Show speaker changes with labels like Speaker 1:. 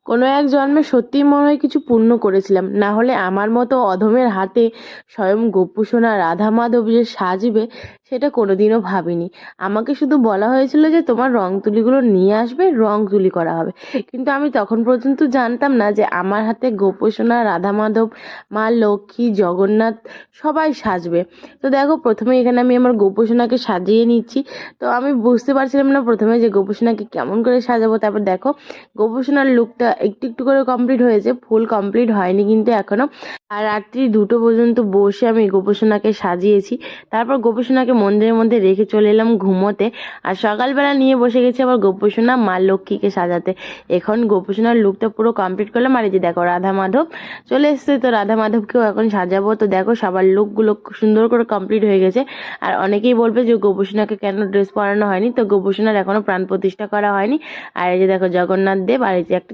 Speaker 1: কোনো এক জন্মে সত্যিই মনে হয় কিছু পুণ্য করেছিলাম, না হলে আমার মতো অধমের হাতে স্বয়ং গোপুসোনা রাধা মাধব যে সাজবে সেটা কোনোদিনও ভাবিনি। আমাকে শুধু বলা হয়েছিল যে তোমার রং তুলিগুলো নিয়ে আসবে, রং তুলি করা হবে। কিন্তু আমি তখন পর্যন্ত জানতাম না যে আমার হাতে গোপুসোনা, রাধা মাধব, মা লক্ষ্মী, জগন্নাথ সবাই সাজবে। তো দেখো, প্রথমে এখানে আমি আমার গোপুসোনাকে সাজিয়ে নিচ্ছি। তো আমি বুঝতে পারছিলাম না প্রথমে যে গোপুসোনাকে কেমন করে সাজাবো। তারপর দেখো, গোপুসোনার লুকটা একটু একটু করে কমপ্লিট হয়েছে, ফুল কমপ্লিট হয়নি কিন্তু এখনো। আর রাত্রি 2টো পর্যন্ত বসে আমি গোপুসোনাকে সাজিয়েছি। তারপর গোপুসোনাকে মন্দিরের মধ্যে রেখে চলে এলাম ঘুমোতে। আর সকালবেলা নিয়ে বসে গেছি আবার গোপুসোনা মা লক্ষ্মীকে সাজাতে। এখন গোপুসোনার লুকটা পুরো কমপ্লিট করলাম। আর এই যে দেখো, রাধা মাধব চলে এসছে, তো রাধা মাধবকেও এখন সাজাবো। তো দেখো, সবার লুকগুলো সুন্দর করে কমপ্লিট হয়ে গেছে। আর অনেকেই বলবে যে গোপুসোনাকে কেন ড্রেস পরানো হয়নি, তো গোপুসোনার এখনো প্রাণ প্রতিষ্ঠা করা হয়নি। আর এই যে দেখো, জগন্নাথ দেব, আর এই যে একটা